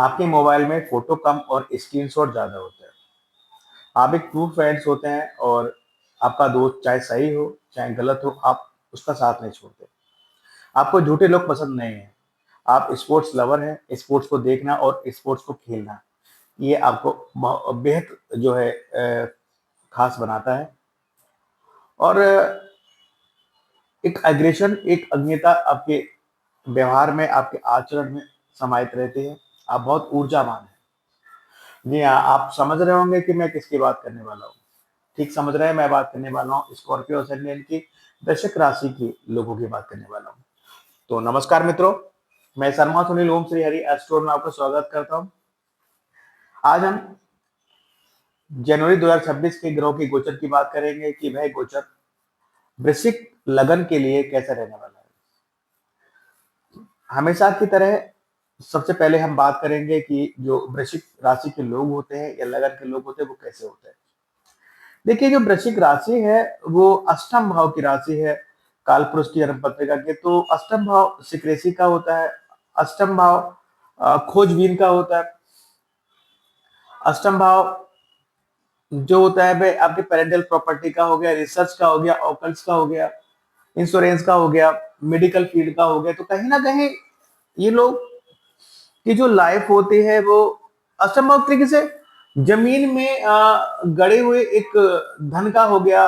आपके मोबाइल में फोटो कम और स्क्रीनशॉट ज्यादा होता है। आप एक ट्रू फ्रेंड्स होते हैं और आपका दोस्त चाहे सही हो चाहे गलत हो, आप उसका साथ नहीं छोड़ते। आपको झूठे लोग पसंद नहीं है। आप स्पोर्ट्स लवर हैं, स्पोर्ट्स को देखना और स्पोर्ट्स को खेलना ये आपको बेहद जो है खास बनाता है। और एक एग्रेशन, एक अज्ञता आपके व्यवहार में, आपके आचरण में समाहित रहती है। आप बहुत ऊर्जावान हैं। जी हाँ, आप समझ रहे होंगे कि मैं किसकी बात करने वाला हूँ। ठीक समझ रहे हैं, मैं बात करने वाला हूँ स्कॉर्पियो असेंडेंट की वृश्चिक राशि की लोगों की बात करने वाला हूँ। तो नमस्कार मित्रों, मैं शर्मा सुनील ओम श्री हरि एस्ट्रो में आपका स्वागत करता हूँ। आज हम जनवरी 2026 के ग्रहों की गोचर की बात करेंगे कि वह गोचर वृश्चिक लगन के लिए कैसा रहने वाला है। हमेशा की तरह सबसे पहले हम बात करेंगे कि जो वृश्चिक राशि के लोग होते हैं या लगन के लोग होते हैं वो कैसे होते हैं। देखिए, जो वृश्चिक राशि है वो अष्टम भाव की राशि है कालपुरुष की जन्म पत्रिका के। तो अष्टम भाव सिक्रेसी का होता है। अष्टम भाव खोजबीन का होता है। अष्टम भाव जो होता है वह आपके पेरेंटल प्रॉपर्टी का हो गया, रिसर्च का हो गया, ऑकल्ट्स का हो गया, इंश्योरेंस का हो गया, मेडिकल फील्ड का हो गया। तो कहीं ना कहीं ये लोग की जो लाइफ होती है वो असंभव तरीके से जमीन में गड़े हुए एक धन का हो गया।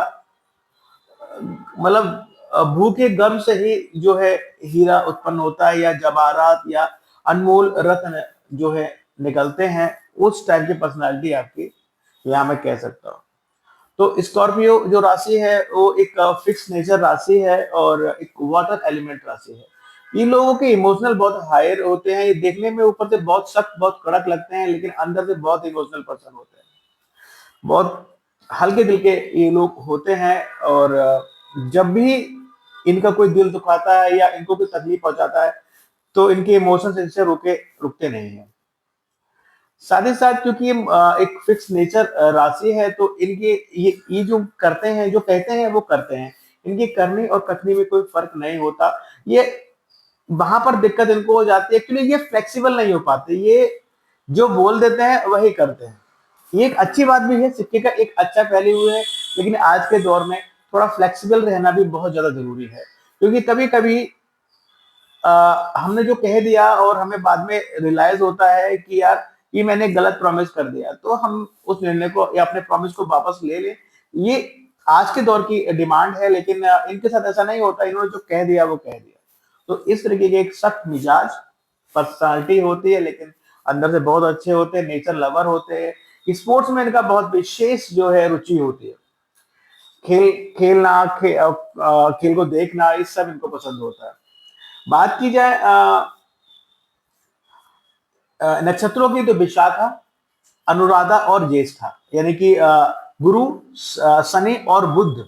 मतलब भूखे गर्म से ही जो है हीरा उत्पन्न होता है या जवाहरात या अनमोल रत्न जो है निकलते हैं। उस टाइप की पर्सनालिटी आपकी यहाँ मैं कह सकता हूँ। तो स्कॉर्पियो जो राशि है वो एक फिक्स नेचर राशि है और एक वाटर एलिमेंट राशि है। इन लोगों के इमोशनल बहुत हायर होते हैं। ये देखने में ऊपर से बहुत सख्त, बहुत कड़क लगते हैं, लेकिन अंदर से बहुत इमोशनल पर्सन होते हैं। बहुत हल्के दिल के ये लोग होते हैं। और जब भी इनका कोई दिल दुखाता है या इनको कोई तकलीफ पहुंचाता है तो इनके इमोशंस इनसे रुकते नहीं है। साथ ही साथ क्योंकि ये एक फिक्स नेचर राशि है तो इनके ये जो करते हैं, जो कहते हैं वो करते हैं। इनकी करनी और कथनी में कोई फर्क नहीं होता। ये वहां पर दिक्कत इनको हो जाती है, एक्चुअली ये फ्लेक्सिबल नहीं हो पाते। ये जो बोल देते हैं वही करते हैं। ये एक अच्छी बात भी है, सिक्के का एक अच्छा पहलू है। लेकिन आज के दौर में थोड़ा फ्लेक्सिबल रहना भी बहुत ज्यादा जरूरी है, क्योंकि कभी कभी हमने जो कह दिया और हमें बाद में रियलाइज होता है कि यार ये मैंने गलत प्रॉमिस कर दिया, तो हम उस निर्णय को या अपने प्रॉमिस को वापस ले लें। ये आज के दौर की डिमांड है, लेकिन इनके साथ ऐसा नहीं होता। इन्होंने जो कह दिया वो कह दिया। तो इस तरीके की एक सख्त मिजाज पर्सनालिटी होती है, लेकिन अंदर से बहुत अच्छे होते हैं, नेचर लवर होते हैं। स्पोर्ट्स में इनका बहुत विशेष जो है रुचि होती है। खेलना, खेल को देखना, इस सब इनको पसंद होता है। बात की जाए नक्षत्रों की, तो विशाखा, अनुराधा और ज्येष्ठा, यानी कि गुरु, शनि और बुध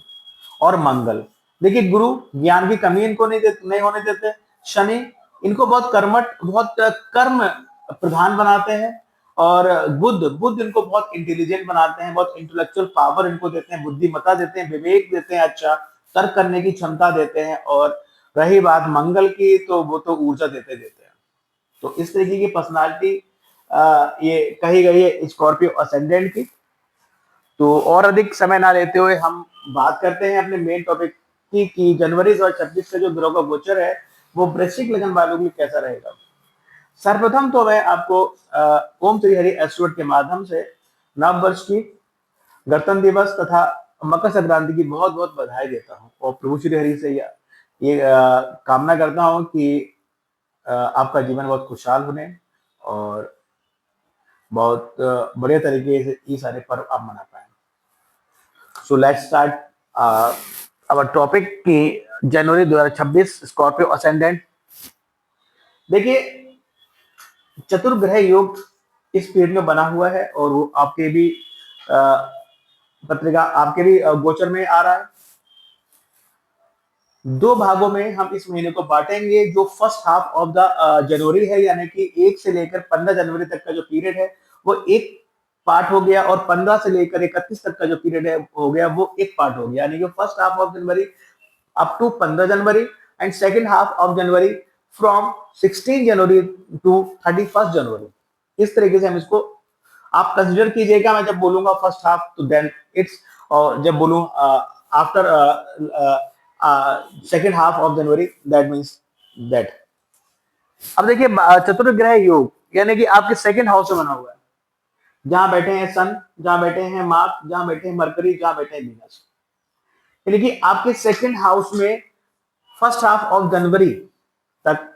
और मंगल। देखिए, गुरु ज्ञान की कमी इनको नहीं होने देते। शनि इनको बहुत कर्मठ, बहुत कर्म प्रधान बनाते हैं। और बुध बुध इनको बहुत इंटेलिजेंट बनाते हैं, बहुत इंटेलेक्चुअल पावर इनको देते हैं, बुद्धिमत्ता देते हैं, विवेक देते हैं, अच्छा तर्क करने की क्षमता देते हैं। और रही बात मंगल की, तो वो तो ऊर्जा देते देते हैं। तो इस तरीके की पर्सनालिटी ये कही गई है स्कॉर्पियो असेंडेंट की। तो और अधिक समय ना लेते हुए हम बात करते हैं अपने मेन टॉपिक की कि जनवरी 2026 का जो ग्रह का गोचर है वो वृश्चिक लगन वालों के लिए कैसा रहेगा। सर्वप्रथम तो मैं आपको ओम श्री हरि एस्ट्रोवर्ड के माध्यम से नव वर्ष की, गणतंत्र दिवस तथा मकर संक्रांति की बहुत बहुत बधाई देता हूँ। और प्रभु श्री हरि से ये कामना करता हूँ कि आपका जीवन बहुत खुशहाल होने और बहुत बढ़िया तरीके से ये सारे पर्व आप मना पाए। So let's start our topic की जनवरी 2026 स्कॉर्पियो असेंडेंट। देखिए, चतुर्ग्रह योग इस पीरियड में बना हुआ है और वो आपके भी पत्रिका, आपके भी गोचर में आ रहा है। दो भागों में हम इस महीने को बांटेंगे। जो first half of the January है, यानी कि 1 से लेकर 15 जनवरी तक का जो पीरियड है वो एक पार्ट हो गया, और 15 से लेकर 31 तक का जो पीरियड है हो गया वो एक पार्ट हो गया। यानी कि first half of January up to 15 January and second half of January from 16 January to 31 January. इस तरीके से हम इसको आप कंसिडर कीजिएगा। मैं जब बोलूंगा फर्स्ट हाफ तो देन इट्स, और जब बोलूं after second half of January that means that. अब देखिए चतुर्ग्रह योग यानी कि आपके सेकेंड हाउस में बना हुआ है, जहां बैठे हैं सन, जहां बैठे हैं मार्स, जहां बैठे हैं मरकरी, जहां बैठे हैं वीनस, यानी कि आपके सेकेंड हाउस में फर्स्ट हाफ ऑफ जनवरी तक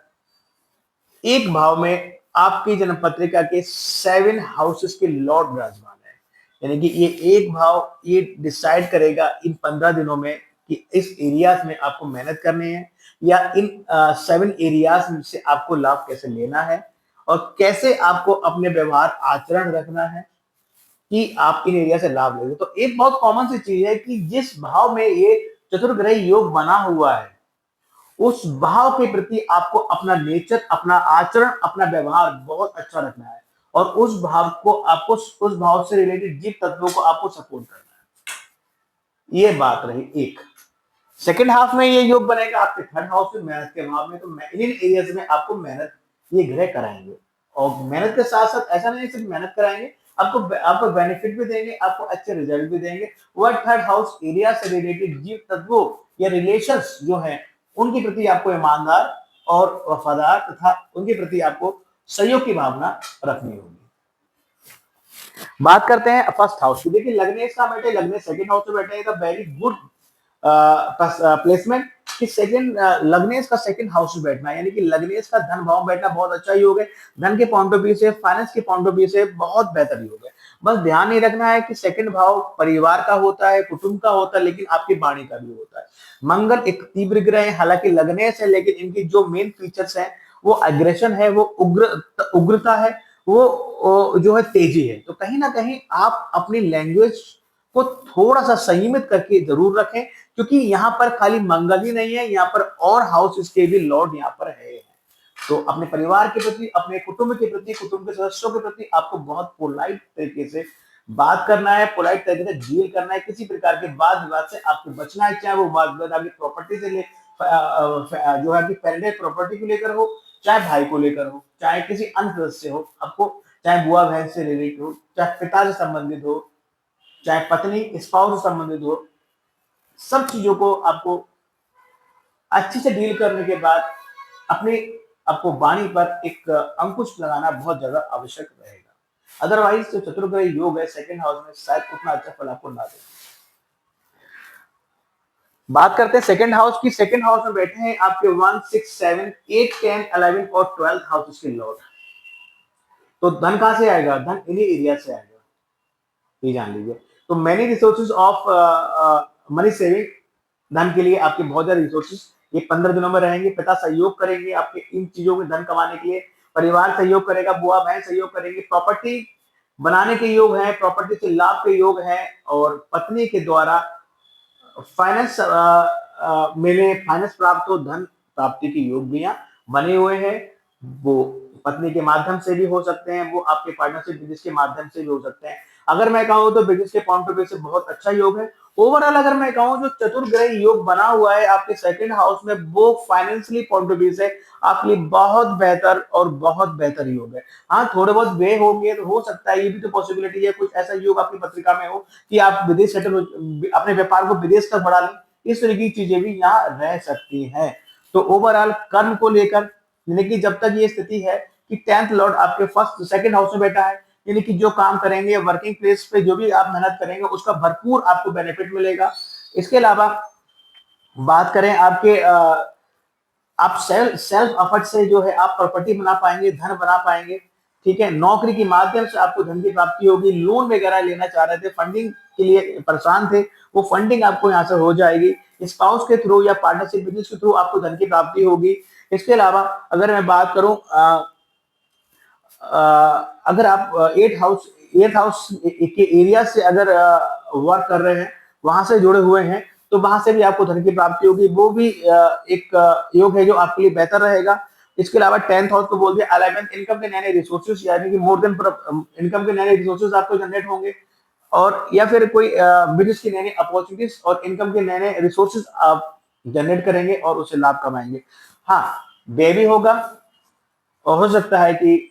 एक भाव में आपकी जन्म पत्रिका के 7 हाउसेस के लॉर्ड विराजमान है। यानी कि ये एक भाव ये डिसाइड करेगा इन 15 दिनों में कि इस एरियाज में आपको मेहनत करनी है, या इन 7 एरियाज से आपको लाभ कैसे लेना है, और कैसे आपको अपने व्यवहार आचरण रखना है कि आप इन एरिया से लाभ लेंगे। तो एक बहुत कॉमन सी चीज है कि जिस भाव में ये चतुर्ग्रह योग बना हुआ है, उस भाव के प्रति आपको अपना नेचर, अपना आचरण, अपना व्यवहार बहुत अच्छा रखना है, और उस भाव को आपको, उस भाव से रिलेटेड जीव तत्वों को आपको सपोर्ट करना है। ये बात रही एक। सेकेंड हाफ में ये योग बनेगा आपके थर्ड हाउस में, मेहनत के भाव में, तो इन एरियाज में आपको मेहनत ये ग्रह कराएंगे। और मेहनत के साथ साथ ऐसा नहीं सिर्फ मेहनत कराएंगे, आपको बेनिफिट भी देंगे, आपको अच्छे रिजल्ट भी देंगे। वह थर्ड हाउस एरिया से रिलेटेड जीव तत्वों या रिलेशंस जो है उनके प्रति आपको ईमानदार और वफादार तथा उनके प्रति आपको सहयोग की भावना रखनी होगी। बात करते हैं फर्स्ट हाउस की। देखिए लग्नेश का बैठे, लग्नेश सेकंड हाउस में बैठे हैं, वेरी गुड प्लेसमेंट कि सेकंड लग्नेश का सेकंड हाउस में बैठना, यानी कि लग्नेश का धन भाव बैठना बहुत अच्छा योग है। धन के पॉइंट ऑफ व्यू से, फाइनेंस के पॉइंट ऑफ व्यू से बहुत बेहतर योग है। बस ध्यान नहीं रखना है कि सेकंड भाव परिवार का होता है, कुटुंब का होता है, लेकिन आपकी वाणी का भी होता है। मंगल एक तीव्र ग्रह है, हालांकि लग्नेश है, लेकिन इनकी जो मेन फीचर्स हैं वो अग्रेशन है, वो उग्रता है, वो जो है तेजी है। तो कहीं ना कहीं आप अपनी लैंग्वेज को थोड़ा सा संयमित करके जरूर रखें, क्योंकि यहाँ पर खाली मंगल ही नहीं है, यहाँ पर और हाउस के भी लॉर्ड यहाँ पर है। तो अपने परिवार के प्रति, अपने कुटुंब के प्रति, कुटुंब के सदस्यों के प्रति आपको बहुत पोलाइट तरीके से बात करना है, पोलाइट तरीके से डील करना है। किसी प्रकार के वाद विवाद से आपको बचना है, चाहे वो वाद विवाद आपकी प्रॉपर्टी से ले जो है कि पेरेंटल प्रॉपर्टी को लेकर हो, चाहे भाई को लेकर हो, चाहे किसी अन्य सदस्य हो, आपको चाहे बुआ बहन से रिलेटेड हो, चाहे पिता से संबंधित हो, चाहे पत्नी स्पाउस से संबंधित हो, सब चीजों को आपको अच्छे से डील करने के बाद अपने आपको वाणी पर एक अंकुश लगाना बहुत ज्यादा आवश्यक रहेगा। अदरवाइज जो चतुर्ग्रह योग है सेकंड हाउस में शायद उतना अच्छा फल आपको ना दे। बात करते हैं सेकंड हाउस की। सेकंड हाउस में बैठे हैं आपके 1, 6, 7, 8, 10, 11 और 12 हाउसेस के लॉर्ड। तो धन कहां से आएगा? धन इन्हीं एरिया से आएगा, ये जान लीजिए। तो many resources of money saving, धन के लिए आपके बहुत ज्यादा रिसोर्सेज ये 15 दिनों में रहेंगे। पिता सहयोग करेंगे आपके इन चीजों में धन कमाने के लिए, परिवार सहयोग करेगा, बुआ बहन सहयोग करेंगे, प्रॉपर्टी बनाने के योग है, प्रॉपर्टी से लाभ के योग है, और पत्नी के द्वारा फाइनेंस मिले, फाइनेंस प्राप्त हो, धन प्राप्ति के योग भी यहाँ बने हुए हैं। वो पत्नी के माध्यम से भी हो सकते हैं, वो आपके पार्टनरशिप बिजनेस के माध्यम से भी हो सकते हैं। अगर मैं कहूँ तो बिजनेस के पॉइंट ऑफ व्यू से बहुत अच्छा योग है। ओवरऑल अगर मैं कहूँ जो चतुर्ग्रह योग बना हुआ है आपके सेकंड हाउस में, वो फाइनेंशियली पॉइंट ऑफ व्यू से आपके लिए बहुत बेहतर और बहुत बेहतर योग है। हाँ थोड़े बहुत वे होंगे तो हो सकता है, ये भी तो पॉसिबिलिटी है, कुछ ऐसा योग आपकी पत्रिका में हो कि आप विदेश सेटल, अपने व्यापार को विदेश तक बढ़ा लें। इस तरह की चीजें भी यहाँ रह सकती हैं। तो ओवरऑल कर्म को लेकर, यानी कि जब तक ये स्थिति है कि 10th लॉर्ड आपके फर्स्ट सेकंड हाउस में बैठा है, यानी कि जो काम करेंगे वर्किंग प्लेस पे, जो भी आप मेहनत करेंगे उसका भरपूर आपको बेनिफिट मिलेगा। इसके अलावा बात करें आपके आप सेल्फ एफर्ट से जो है आप प्रॉपर्टी बना पाएंगे, धन बना पाएंगे। ठीक है, नौकरी के माध्यम से आपको धन की प्राप्ति होगी। लोन वगैरह लेना चाह रहे थे, फंडिंग के लिए परेशान थे, वो फंडिंग आपको यहाँ से हो जाएगी। स्पाउस के थ्रू या पार्टनरशिप बिजनेस के थ्रू आपको धन की प्राप्ति होगी। इसके अलावा अगर मैं बात करूं अगर आप एट हाउस के एरिया से अगर वर्क कर रहे हैं, वहां से जुड़े हुए हैं, तो वहां से भी आपको धन की प्राप्ति होगी। वो भी एक योग है जो आपके लिए बेहतर रहेगा। इसके अलावा 10th हाउस को बोल दिया 11th, इनकम के नए रिसोर्सेज, यानी कि मोर देन इनकम के नए रिसोर्सेज आपको जनरेट होंगे, और या फिर कोई बिजनेस की नई अपॉर्चुनिटीज और इनकम के नए रिसोर्सेज आप जनरेट करेंगे और उससे लाभ कमाएंगे। हाँ व्यय भी होगा, और हो सकता है कि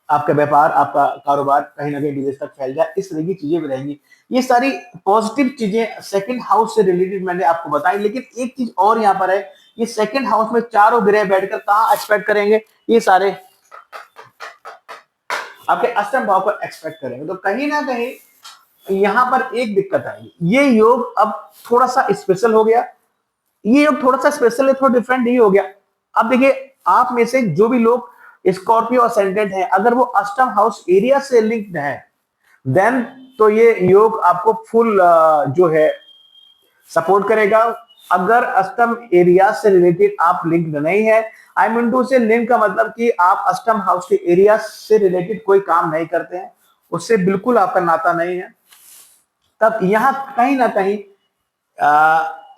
आपका व्यापार, आपका कारोबार कहीं ना कहीं विदेश तक फैल जाए, इस तरह की चीजें भी रहेंगी। ये सारी पॉजिटिव चीजें सेकंड हाउस से रिलेटेड मैंने आपको बताई। लेकिन एक चीज और यहाँ पर है, ये सेकंड हाउस में चारों ग्रह बैठकर कहाँ एक्सपेक्ट करेंगे, ये सारे आपके अष्टम भाव पर एक्सपेक्ट करेंगे, तो कहीं ना कहीं यहाँ पर एक दिक्कत आएगी। ये योग अब थोड़ा सा स्पेशल हो गया, ये योग थोड़ा सा स्पेशल है, थोड़ा डिफरेंट ये हो गया। अब देखिए, आप में से जो भी लोग स्कॉर्पियो असेंडेंट है, अगर वो अष्टम हाउस एरिया से लिंक्ड है, देन तो ये योग आपको फुल जो है सपोर्ट करेगा। अगर अष्टम एरिया से रिलेटेड आप लिंक नहीं है, आई मीन टू से लिंक का मतलब कि आप अष्टम हाउस के एरिया से रिलेटेड कोई काम नहीं करते हैं, उससे बिल्कुल आपका नाता नहीं है, तब यहां कहीं ना कहीं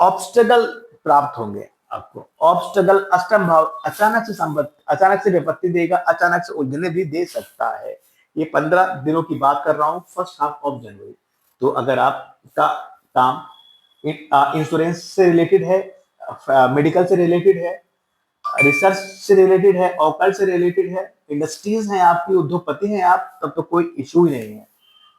ऑब्स्टेकल प्राप्त होंगे आपको। ऑब्स्टेकल अष्टम भाव अचानक से संपत्ति, अचानक से विपत्ति देगा, अचानक से उलझने भी दे सकता है। ये 15 दिनों की बात कर रहा हूं, फर्स्ट हाफ ऑफ जनवरी। तो अगर आपका काम इंश्योरेंस से रिलेटेड है, मेडिकल से रिलेटेड है, रिसर्च से रिलेटेड है, ऑकल्ट से रिलेटेड है, इंडस्ट्रीज हैं आपकी, उद्योगपति हैं आप, तब तो कोई इशू ही नहीं है,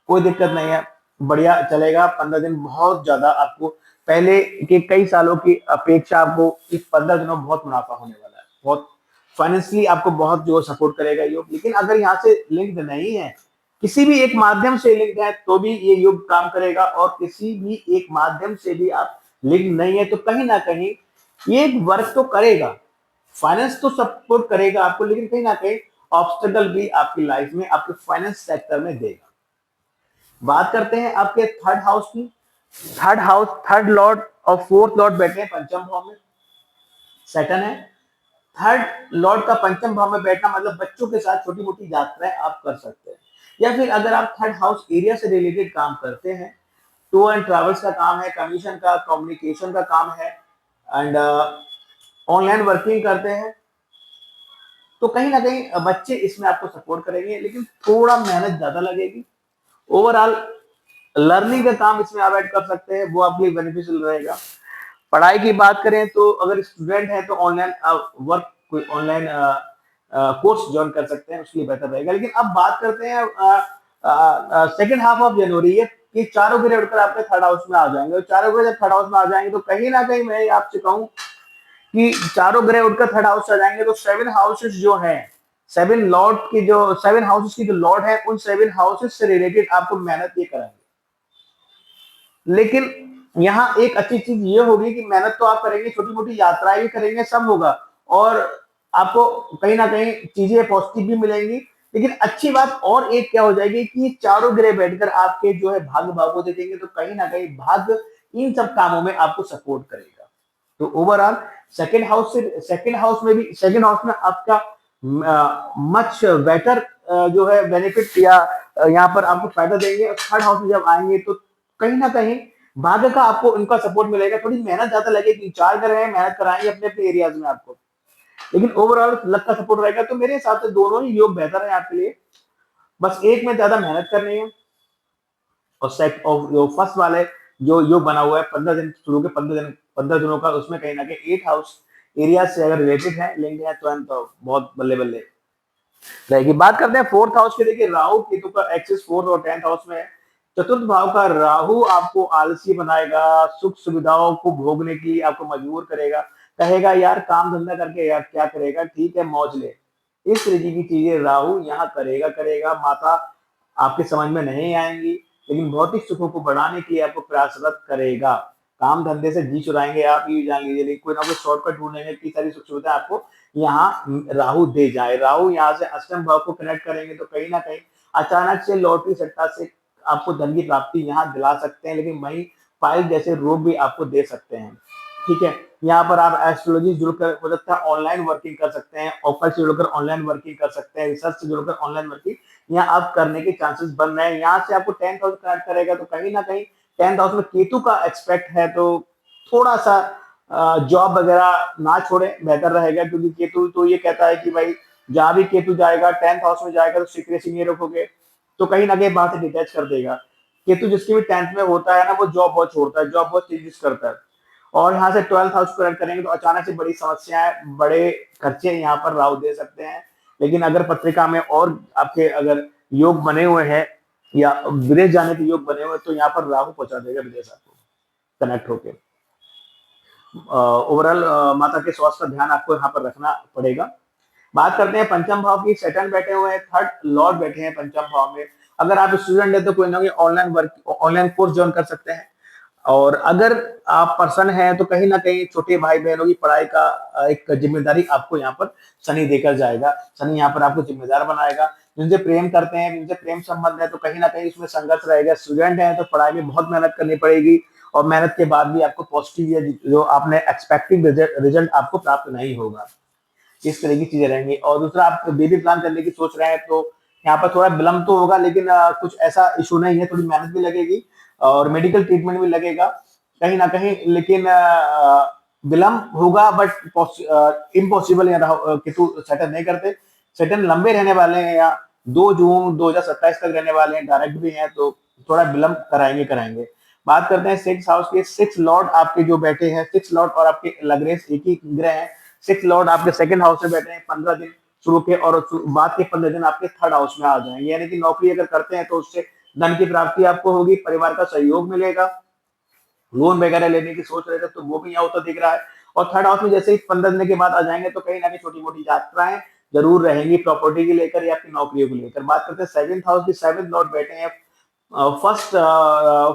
कोई दिक्कत नहीं है, बढ़िया चलेगा। 15 दिन बहुत ज्यादा आपको पहले के कई सालों की अपेक्षा आपको इस 15 दिनों में बहुत मुनाफा होने वाला है, बहुत फाइनेंशियली आपको बहुत जो सपोर्ट करेगा योग। लेकिन अगर यहाँ से लिंक नहीं है, किसी भी एक माध्यम से लिंक है, तो भी ये योग काम करेगा। और किसी भी एक माध्यम से भी आप लिंक नहीं है, तो कहीं ना कहीं ये वर्क तो करेगा, फाइनेंस तो सपोर्ट करेगा आपको, लेकिन कहीं ना कहीं ऑब्स्टेकल भी आपकी लाइफ में, आपके फाइनेंस सेक्टर में देगा। बात करते हैं आपके थर्ड हाउस की। थर्ड हाउस, थर्ड लॉर्ड और फोर्थ लॉर्ड बैठे हैं पंचम भाव में, सेटन है। थर्ड लॉर्ड का पंचम भाव में बैठना मतलब बच्चों के साथ छोटी मोटी यात्राएं आप कर सकते हैं, या फिर अगर आप थर्ड हाउस एरिया से रिलेटेड काम करते हैं, टूर एंड ट्रैवल्स का काम है, कमीशन का, कम्युनिकेशन का काम है, एंड ऑनलाइन वर्किंग करते हैं, तो कहीं ना कहीं बच्चे इसमें आपको सपोर्ट करेंगे, लेकिन थोड़ा मेहनत ज्यादा लगेगी। ओवरऑल लर्निंग का काम इसमें आप ऐड कर सकते हैं, वो आपके लिए बेनिफिशियल रहेगा। पढ़ाई की बात करें तो अगर स्टूडेंट है तो ऑनलाइन वर्क, कोई ऑनलाइन कोर्स ज्वाइन कर सकते हैं, उसके लिए बेहतर रहेगा। लेकिन अब बात करते हैं सेकेंड हाफ ऑफ जनवरी, ये चारों ग्रह उठकर आपके थर्ड हाउस में आ जाएंगे, और चारों ग्रह जब थर्ड हाउस में आ जाएंगे, तो कहीं ना कहीं मैं आपसे कहूं कि चारों ग्रह उठकर थर्ड हाउस आ जाएंगे, तो सेवन हाउसेस जो हैं, सेवन लॉर्ड की जो सेवन हाउसेस की जो लॉर्ड है, उन सेवन हाउसेस से रिलेटेड आपको मेहनत ये कराएंगे। लेकिन यहाँ एक अच्छी चीज ये होगी कि मेहनत तो आप करेंगे, छोटी मोटी यात्राएं भी करेंगे, सब होगा, और आपको कहीं ना कहीं चीजें पॉजिटिव भी मिलेंगी। लेकिन अच्छी बात और एक क्या हो जाएगी कि चारों ग्रह बैठकर आपके जो है भाग्य भाव को देखेंगे, तो कहीं ना कहीं भाग्य इन सब कामों में आपको सपोर्ट करेगा। तो ओवरऑल सेकंड हाउस में भी, सेकंड हाउस में आपका मच बेटर जो है बेनिफिट या यहाँ पर आपको फायदा देंगे। थर्ड हाउस में जब आएंगे, तो कहीं ना कहीं भाग्य का आपको उनका सपोर्ट मिलेगा। थोड़ी मेहनत ज्यादा लगेगी, चार कर रहे हैं, मेहनत कराएंगे अपने अपने एरियाज में आपको, लेकिन ओवरऑल लक का सपोर्ट रहेगा। तो मेरे हिसाब से दोनों ही योग बेहतर है आपके लिए, बस एक में ज्यादा मेहनत करनी है। और जो फर्स्ट वाले जो योग बना हुआ है 15 दिन शुरू के 15 दिन, 15 दिनों का, उसमें कहीं ना कहीं 8 हाउस एरिया से अगर रिलेटेड है, लिंक है, तो बहुत बल्ले बल्ले रहेगी। बात करते हैं फोर्थ हाउस की। देखिए, राहु केतु का एक्सिस फोर्थ और 10th हाउस में है। चतुर्थ भाव का राहु आपको आलसी बनाएगा, सुख सुविधाओं को भोगने के लिए आपको मजबूर करेगा, कहेगा यार काम धंधा करके यार क्या करेगा, ठीक है मौज ले, इस तरीके की चीजें राहु यहाँ करेगा करेगा। माता आपके समझ में नहीं आएंगी, लेकिन भौतिक सुखों को बढ़ाने के लिए आपको प्रयासरत करेगा। काम धंधे से जी चुराएंगे आप, ये जान लीजिए, लेकिन कोई ना कोई शॉर्टकट ढूंढेंगे कि सारी सुख सुविधा आपको यहाँ राहु दे जाए। राहु यहाँ से अष्टम भाव को कनेक्ट करेंगे, तो कहीं ना कहीं अचानक से लॉटरी सट्टा से आपको धन की प्राप्ति यहाँ दिला सकते हैं, लेकिन वही फाइल जैसे रोग भी आपको दे सकते हैं। ठीक है, यहाँ पर आप एस्ट्रोलॉजी जुड़कर हो सकता है ऑनलाइन वर्किंग कर सकते हैं, ऑफर से जुड़कर ऑनलाइन वर्किंग कर सकते हैं, रिसर्च से जुड़कर ऑनलाइन वर्किंग यहाँ आप करने के चांसेस बन रहे हैं। यहाँ से आपको 10th हाउस कनेक्ट करेगा, तो कहीं ना कहीं 10th हाउस में केतु का एक्सपेक्ट है, तो थोड़ा सा जॉब वगैरह ना छोड़े, बेहतर रहेगा। क्योंकि केतु तो ये कहता है कि भाई जहां भी केतु जाएगा 10th हाउस में जाएगा, तो सीक्रेसी नहीं रखोगे, तो कहीं ना कहीं बात से डिटैच कर देगा। केतु जिसके भी 10th में होता है ना, वो जॉब बहुत छोड़ता है, जॉब बहुत चेंजेस करता है। और यहाँ से 12th हाउस को करेक्ट करेंगे, तो अचानक से बड़ी समस्याएं, बड़े खर्चे यहाँ पर राहु दे सकते हैं। लेकिन अगर पत्रिका में और आपके अगर योग बने हुए हैं या विदेश जाने के योग बने हुए हैं, तो यहाँ पर राहु पहुंचा देगा विदेश आपको कनेक्ट होके। ओवरऑल माता के स्वास्थ्य का ध्यान आपको यहाँ पर रखना पड़ेगा। बात करते हैं पंचम भाव की। सेटन बैठे हुए हैं, थर्ड लॉर्ड बैठे हैं पंचम भाव में। अगर आप स्टूडेंट है तो कोई ना कोई online work online course join कर सकते हैं। और अगर आप पर्सन हैं तो कहीं ना कहीं छोटे भाई बहनों की पढ़ाई का एक जिम्मेदारी आपको यहाँ पर शनि देकर जाएगा। शनि यहाँ पर आपको जिम्मेदार बनाएगा। जिनसे प्रेम करते हैं, जिनसे प्रेम संबंध है, तो कहीं ना कहीं इसमें संघर्ष रहेगा। स्टूडेंट है तो पढ़ाई में बहुत मेहनत करनी पड़ेगी और मेहनत के बाद भी आपको पॉजिटिव जो आपने एक्सपेक्टिंग रिजल्ट आपको प्राप्त नहीं होगा। इस तरह की चीजें रहेंगी। और दूसरा, आप बेबी प्लान करने की सोच रहे हैं तो यहाँ पर थोड़ा विलंब तो होगा, लेकिन कुछ ऐसा इशू नहीं है। थोड़ी मेहनत भी लगेगी और मेडिकल ट्रीटमेंट भी लगेगा कहीं ना कहीं, लेकिन विलंब होगा, बट इम्पॉसिबल केतु सेटल नहीं करते। सेटल लंबे रहने वाले हैं, या 2 जून 2027 तक रहने वाले हैं, डायरेक्ट भी हैं, तो थोड़ा विलंब कराएंगे। बात करते हैं सिक्स हाउस के। सिक्स लॉर्ड आपके जो बैठे हैं, सिक्स लॉर्ड और आपके लग्नेस एक ही ग्रह है। सिक्स लॉर्ड आपके सेकंड हाउस में बैठे हैं 15 दिन शुरू के, और बाद के 15 दिन आपके थर्ड हाउस में आ जाएंगे। यानी कि नौकरी अगर करते हैं तो उससे धन की प्राप्ति आपको होगी, परिवार का सहयोग मिलेगा। लोन वगैरह लेने की सोच रहे थे तो वो भी यहाँ होता दिख रहा है। और थर्ड हाउस में जैसे ही 15 दिन के बाद आ जाएंगे तो कहीं ना कहीं छोटी मोटी यात्राएं जरूर रहेंगी, प्रॉपर्टी की लेकर या आपकी नौकरियों को लेकर। बात करते हैं सेवेंथ हाउस की। सेवेंथ लॉर्ड बैठे हैं first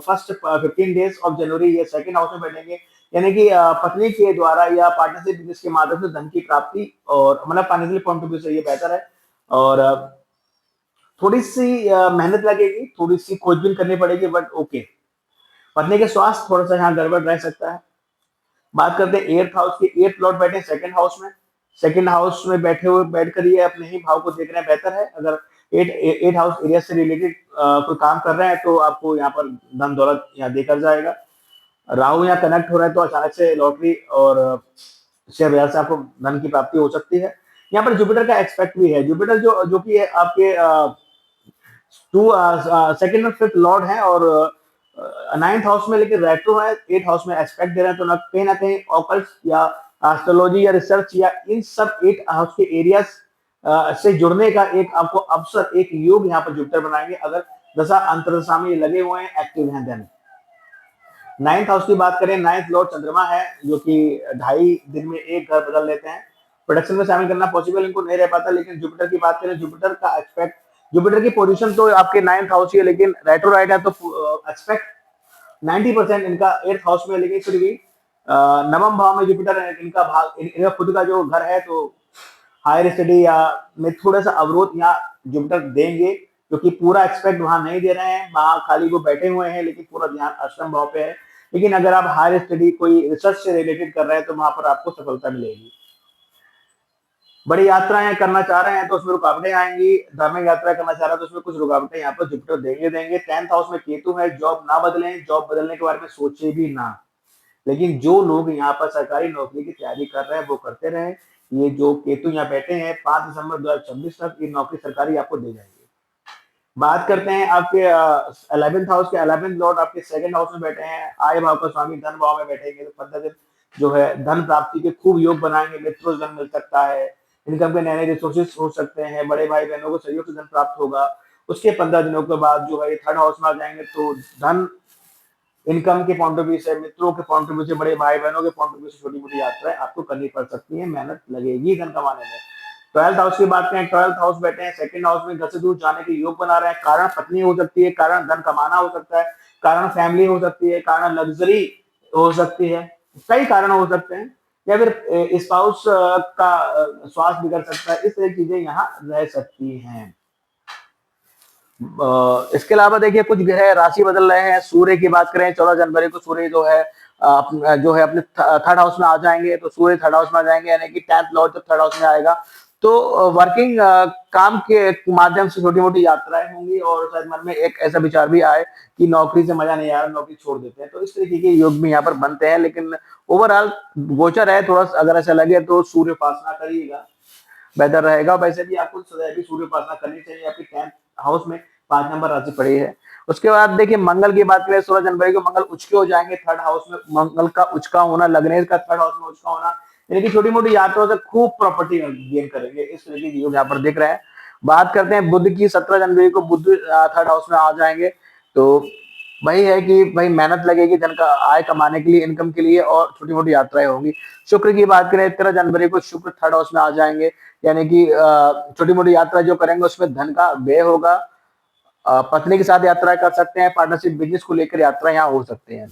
first 15 days of January, ये सेकंड हाउस में बैठेंगे। यानी कि पत्नी के द्वारा या पार्टनरशिप बिजनेस के माध्यम से धन की प्राप्ति, और मतलब फाइनेंशियल पॉइंट ऑफ व्यू से ये बेहतर है। और थोड़ी सी मेहनत लगेगी, थोड़ी सी खोजबीन करनी पड़ेगी, बट ओके। पत्नी के स्वास्थ्य थोड़ा सा यहाँ गड़बड़ रह सकता है। बात करते हैं एट्थ हाउस की। एट्थ लॉर्ड बैठे हैं सेकंड हाउस में। सेकंड हाउस में बैठकर ये अपने ही भाव को देख रहे हैं, बेहतर है। अगर एट हाउस एरिया से रिलेटेड कोई काम कर रहे हैं तो आपको यहाँ पर धन दौलत यहाँ देकर जाएगा। राहु यहाँ कनेक्ट हो रहा है तो अचानक से लॉटरी और शेयर बाजार से आपको धन की प्राप्ति हो सकती है। यहाँ पर जुपिटर का एक्सपेक्ट भी है। जुपिटर जो कि है आपके टू सेकंड और फिफ्थ लॉर्ड है, और नाइन्थ हाउस में लेकिन रेट्रो है, एट हाउस में एस्पेक्ट दे रहे हैं। तो ना कहीं ऑकल्ट या एस्ट्रोलॉजी या रिसर्च या इन सब एट हाउस के एरियाज से जुड़ने का एक आपको अवसर, एक योग यहाँ पर जुपिटर बनाएंगे अगर दशा अंतरदशा में लगे हुए हैं, एक्टिव हैं। देन नाइन्थ हाउस की बात करें, नाइन्थ लॉर्ड चंद्रमा है, जो कि 2.5 दिन में एक घर बदल लेते हैं। प्रोडक्शन में शामिल करना पॉसिबल इनको नहीं रह पाता। लेकिन जुपिटर की बात करें, जुपिटर का एक्सपेक्ट, जुपिटर की पोजीशन तो आपके नाइन्थ हाउस ही है, लेकिन रेट्रो राइट है, तो एक्सपेक्ट 90% इनका एट्थ हाउस में। लेकिन फिर भी नवम भाव में जुपिटर है, इनका भाग, इनका खुद का जो घर है, तो हायर स्टडी या में थोड़ा सा अवरोध यहाँ जुपिटर देंगे, क्योंकि पूरा एक्सपेक्ट वहां नहीं दे रहे हैं। वहां खाली वो बैठे हुए हैं, लेकिन पूरा ध्यान अष्टम भाव पे है। लेकिन अगर आप हायर स्टडी कोई रिसर्च से रिलेटेड कर रहे हैं तो वहां पर आपको सफलता मिलेगी। बड़ी यात्राएं करना चाह रहे हैं तो उसमें रुकावटें आएंगी। धार्मिक यात्रा करना चाह रहे हैं तो उसमें कुछ रुकावटें यहाँ पर जुपिटर देंगे। 10th हाउस में केतु है। जॉब ना बदलें, जॉब बदलने के बारे में सोचे भी ना। लेकिन जो लोग यहाँ पर सरकारी नौकरी की तैयारी कर रहे हैं वो करते रहे। ये जो केतु यहाँ बैठे हैं 5 दिसंबर 2026 तक ये नौकरी सरकारी आपको दे जाएंगे। बात करते हैं आपके 11th हाउस के। 11th लॉर्ड आपके सेकंड हाउस में बैठे हैं। आय भाव का स्वामी धन भाव में बैठेंगे तो 15 दिन जो है धन प्राप्ति के खूब योग बनाएंगे। मित्रों से धन मिल सकता है, इनकम के नए नए रिसोर्सेस हो सकते हैं, बड़े भाई बहनों को सहयोग से धन प्राप्त होगा। उसके 15 दिनों के बाद जो है थर्ड हाउस में आ जाएंगे तो धन, इनकम के पॉइंट ऑफ व्यू से, मित्रों के पॉइंट ऑफ व्यू से, बड़े भाई बहनों के पॉइंट ऑफ व्यू से छोटी मोटी यात्राएं आपको करनी पड़ सकती है। मेहनत लगेगी धन कमाने में। 12th हाउस की बात करें, 12th हाउस बैठे हैं सेकंड हाउस में, घर से दूर जाने के योग बना रहे हैं। कारण पत्नी हो सकती है, कारण धन कमाना हो सकता है, कारण फैमिली हो सकती है, कारण लग्जरी हो सकती है, कई कारण हो सकते हैं। या फिर स्पाउस का स्वास्थ्य बिगड़ सकता है। इस तरह की चीजें यहाँ रह सकती हैं। इसके अलावा देखिए कुछ ग्रह राशि बदल रहे हैं। सूर्य की बात करें, 14 जनवरी को सूर्य जो है अपने थर्ड हाउस में आ जाएंगे। तो सूर्य थर्ड हाउस में आ जाएंगे, यानी कि 10th लॉर्ड जब थर्ड हाउस में आएगा तो वर्किंग काम के माध्यम से छोटी मोटी यात्राएं होंगी। और शायद मन में एक ऐसा विचार भी आए कि नौकरी से मजा नहीं आ रहा, नौकरी छोड़ देते हैं। तो इस तरीके के योग भी यहाँ पर बनते हैं। लेकिन ओवरऑल गोचर है, थोड़ा अगर ऐसा लगे तो सूर्य उपासना करिएगा, बेहतर रहेगा। वैसे भी आपको सदैव सूर्य उपासना करनी चाहिए। आपकी 10th हाउस में 5 नंबर राशि पड़ी है। उसके बाद देखिए मंगल की बात करें, 16 जनवरी को मंगल उचके हो जाएंगे थर्ड हाउस में। मंगल का उचका होना, लग्नेश का थर्ड हाउस में उचका होना, यानी कि छोटी मोटी यात्राओं से खूब प्रॉपर्टी गेन करेंगे, इस तरह की चीजों यहाँ पर दिख रहे हैं। बात करते हैं बुध की, 17 जनवरी को बुध थर्ड हाउस में आ जाएंगे। तो वही है कि भाई मेहनत लगेगी धन का आय कमाने के लिए, इनकम के लिए, और छोटी मोटी यात्राएं होंगी। शुक्र की बात करें, 13 जनवरी को शुक्र थर्ड हाउस में आ जाएंगे, यानी कि छोटी मोटी यात्रा जो करेंगे उसमें धन का व्यय होगा। पत्नी के साथ यात्रा कर सकते हैं, पार्टनरशिप बिजनेस को लेकर यात्रा यहाँ हो सकते हैं।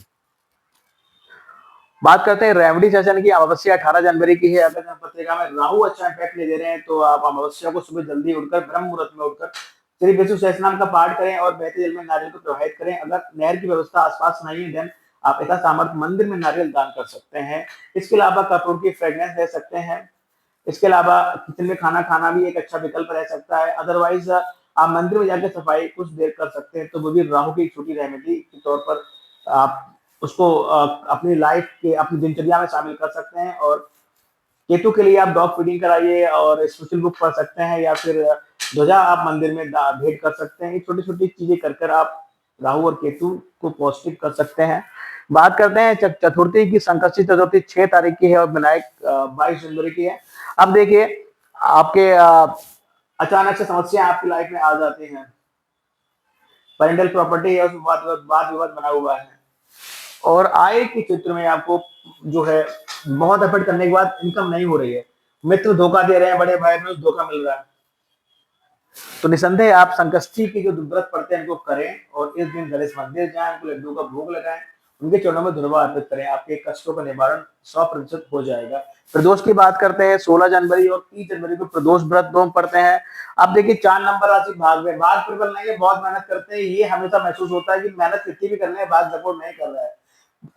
बात करते हैं रेवड़ी सेशन की। अमावस्या 18 जनवरी की है। अगर हम पत्रिका में राहु अच्छा इम्पैक्ट ले दे रहे हैं तो आप अमावस्या को सुबह जल्दी उठकर ब्रह्म मुहूर्त में उठकर श्री विष्णु सहस्त्रनाम का पाठ करें और बहते जल में नारियल को प्रवाहित करें। अगर नहर की व्यवस्था आसपास नहीं है देन आप यथा सामर्थ्य मंदिर में नारियल दान कर सकते हैं। इसके अलावा कपूर की फ्रेग्रेंस ले सकते हैं। इसके अलावा किचन में खाना खाना भी एक अच्छा विकल्प रह सकता है। अदरवाइज आप मंदिर में जाकर सफाई कुछ देर कर सकते हैं, तो वो भी राहु की छोटी रेमेडी के तौर पर आप उसको अपनी लाइफ के अपनी दिनचर्या में शामिल कर सकते हैं। और केतु के लिए आप डॉग फीडिंग कराइए और सोशल बुक पढ़ सकते हैं, या फिर ध्वजा आप मंदिर में भेंट कर सकते हैं। छोटी छोटी चीजें कर कर आप राहु और केतु को पॉजिटिव कर सकते हैं। बात करते हैं चतुर्थी की। संकष्टी चतुर्थी 6 तारीख की है और विनायक 22 जनवरी की है। अब देखिए आपके अचानक से समस्या आपकी लाइफ में आ जाती है, पेरेंटल प्रॉपर्टी है उसमें वाद विवाद बना हुआ है, और आय के क्षेत्र में आपको जो है बहुत एफर्ट करने के बाद इनकम नहीं हो रही है, मित्र धोखा दे रहे हैं, बड़े भाई में धोखा मिल रहा है, तो निसंदेह आप संकष्टी की जो व्रत पड़ते हैं इनको करें और इस दिन गणेश मंदिर जाएं, उनको लड्डू का भोग लगाएं, उनके चरणों में धन्यवाद अर्पित करें। आपके कष्टों का निवारण 100% हो जाएगा। प्रदोष की बात करते हैं। 16 जनवरी और 30 जनवरी को प्रदोष व्रत दोनों पढ़ते हैं। अब देखिए 4 नंबर राशि भाग में, भाग प्रबल नहीं है, बहुत मेहनत करते हैं, ये हमेशा महसूस होता है कि मेहनत कितनी भी कर रहे हैं भाग सपोर्ट नहीं कर रहा है।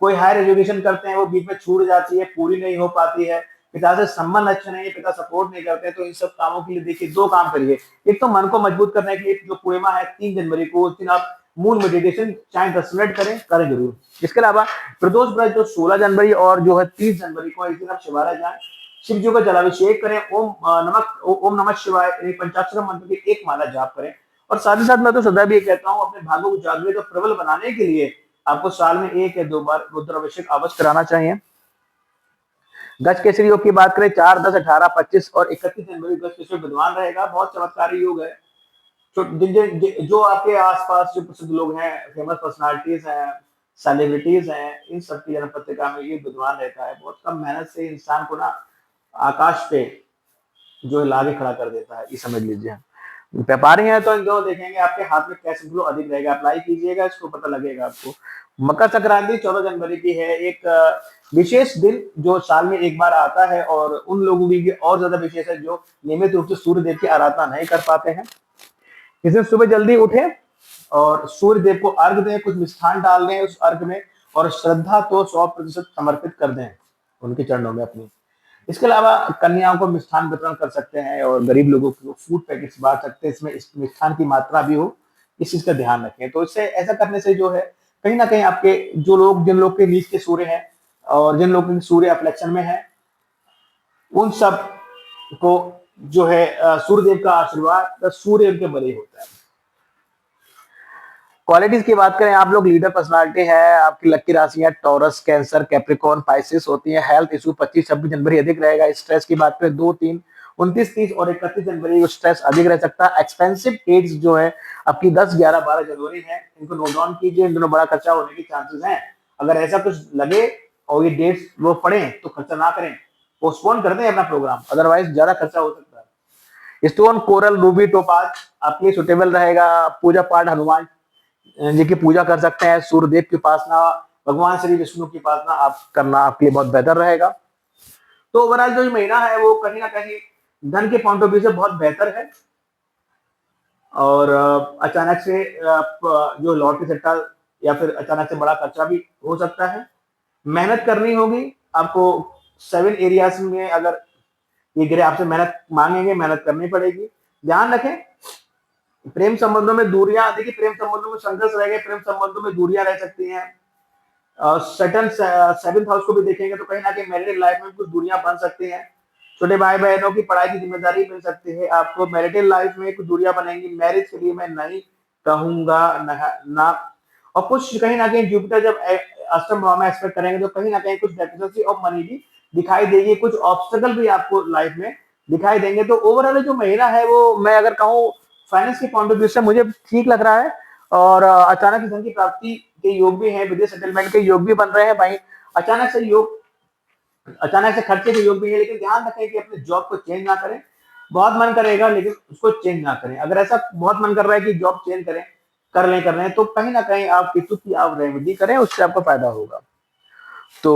कोई हायर एजुकेशन करते हैं वो बीच में छूट जाती है, पूरी नहीं हो पाती है, पिता से संबंध अच्छे नहीं है, पिता सपोर्ट नहीं करते हैं, तो इन सब कामों के लिए देखिए 2 काम करिए। एक तो मन को मजबूत करने के लिए जो पूर्णिमा है 3 जनवरी को, उस दिन आप मून मेडिटेशन चाहे 10 मिनट करें जरूर। इसके अलावा प्रदोष व्रत जो 16 जनवरी और जो है 30 जनवरी को, इस दिन आप शिवालय जाए, शिव जी का जलाभिषेक करें, ओम नमः शिवाय पंचाक्षर मंत्र की एक माला जाप करें। और साथ ही साथ मैं तो सदा भी ये कहता हूँ अपने भाग्यों को जागृत और प्रबल बनाने के लिए आपको साल में 1 या 2 बार रुद्राभिषेक अवश्य कराना चाहिए। गज केसरी योग की बात करें, 4, 10, 18, 25 और 31 जनवरी गज केसरी विद्वान रहेगा, बहुत चमत्कारी योग है। जो आपके आसपास जो प्रसिद्ध लोग हैं, फेमस पर्सनालिटीज हैं, सेलिब्रिटीज हैं, इन सबकी जन्म पत्रिका में ये विद्वान रहता है। बहुत कम मेहनत से इंसान को ना आकाश पे जो है लागे खड़ा कर देता है, ये समझ लीजिए। व्यापारी हैं तो इन दोनों देखेंगे आपके हाथ में कैश फ्लो अधिक रहेगा, अप्लाई कीजिएगा, इसको पता लगेगा आपको। मकर संक्रांति 14 जनवरी की है, एक विशेष दिन जो साल में एक बार आता है, और उन लोगों की और ज्यादा विशेष है जो नियमित रूप से सूर्य देव की आराधना नहीं कर पाते हैं। इस दिन सुबह जल्दी उठे और सूर्य देव को अर्घ दें, कुछ मिष्ठान डाल दें उस अर्घ में, और श्रद्धा तो 100% समर्पित कर दें उनके चरणों में अपनी। इसके अलावा कन्याओं को मिष्ठान वितरण कर सकते हैं और गरीब लोगों को फूड पैकेट्स बांट सकते हैं, इसमें इस मिष्ठान की मात्रा भी हो, इस चीज का ध्यान रखें। तो इससे ऐसा करने से जो है कहीं ना कहीं आपके जिन लोग के नीच के सूर्य हैं और जिन लोगों के सूर्य अफ्लेक्शन में है, उन सब को जो है सूर्य देव का आशीर्वाद, सूर्य उनके बलि होता है। क्वालिटीज की बात करें, आप लोग लीडर पर्सनालिटी है, आपकी लकी राशियां टॉरस, कैंसर, कैप्रिकॉर्न, पाइसिस होती है। हेल्थ इशू 25-26 जनवरी अधिक रहेगा। स्ट्रेस की बात करें 2, 3, 29, 30 और 31 जनवरी को स्ट्रेस अधिक रह सकता है। एक्सपेंसिव डेट्स जो है आपकी 10, 11, 12 जनवरी है, इनको नोट डाउन कीजिए, इन दोनों बड़ा खर्चा होने की चांसेस हैं। अगर ऐसा कुछ लगे और ये डेट्स वो पढ़े तो खर्चा ना करें, पोस्टपोन कर दें अपना प्रोग्राम, अदरवाइज ज्यादा खर्चा हो सकता है। स्टोन, कोरल, रूबी, टोपाज आपके लिए सुटेबल रहेगा। पूजा पाठ हनुमान जी की पूजा कर सकते हैं। सूर्यदेव की उपासना, भगवान श्री विष्णु की उपासना आप करना आपके लिए बहुत बेहतर रहेगा। तो ओवरऑल जो महीना है वो कहीं ना कहीं धन के पॉइंट ऑफ व्यू से बहुत बेहतर है। और अचानक से जो लॉटरी सट्टा या फिर अचानक से बड़ा खर्चा भी हो सकता है। मेहनत करनी होगी आपको 7 एरियाज में। अगर ये ग्रह आपसे मेहनत मांगेंगे, मेहनत करनी पड़ेगी। ध्यान रखें प्रेम संबंधों में दूरियां, देखिए प्रेम संबंधों में संघर्ष रहेगा, प्रेम संबंधों में दूरियां रह सकती हैं। सटन 7th हाउस को भी देखेंगे तो कहीं ना कहीं मैरिटल लाइफ में कुछ दूरियां बन सकती हैं। छोटे भाई बहनों की पढ़ाई की जिम्मेदारी मिल सकती है आपको। मैरिटल लाइफ में कुछ दूरियां बनेंगी, मैरिज के लिए मैं नहीं कहूंगा ना। और कुछ कहीं ना कहीं जुपिटर जब अष्टम भाव में एक्सपेक्ट करेंगे तो कहीं ना कहीं कुछ डेफिशिएंसी ऑफ मनी भी दिखाई देगी, कुछ ऑब्स्टेकल भी आपको लाइफ में दिखाई देंगे। तो ओवरऑल जो महीना है वो मैं अगर कहूँ फाइनेंस के पॉइंट ऑफ व्यू से मुझे ठीक लग रहा है। और अचानक धन की प्राप्ति के योग भी हैं, विदेश सेटलमेंट के योग भी बन रहे हैं भाई। अचानक से योग, अचानक से खर्चे के योग भी है, लेकिन ध्यान रखें कि अपने जॉब को चेंज ना करें। बहुत मन करेगा लेकिन उसको चेंज ना करें। अगर ऐसा बहुत मन कर रहा है कि जॉब चेंज करें, कर लें, तो कहीं ना कहीं आप केतु की आप रेमेडी करें, उससे आपको फायदा होगा। तो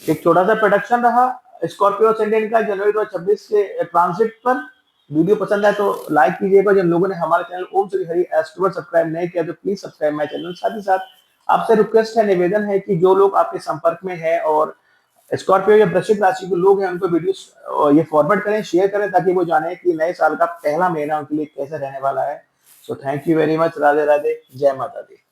एक छोटा सा प्रोडक्शन रहा स्कॉर्पियो असेंडेंट का जनवरी 2026 के ट्रांसिट पर। वीडियो पसंद है तो लाइक कीजिएगा। जिन लोगों ने हमारे चैनल ओम श्री हरि एस्ट्रो सब्सक्राइब नहीं किया तो प्लीज सब्सक्राइब माय चैनल। साथ ही साथ आपसे रिक्वेस्ट है, निवेदन है कि जो लोग आपके संपर्क में है और स्कॉर्पियो या वृश्चिक राशि के लोग हैं, उनको वीडियो ये फॉरवर्ड करें, शेयर करें, ताकि वो जाने कि नए साल का पहला महीना उनके लिए कैसे रहने वाला है। So thank you very much. Radhe Radhe, जय माता दी।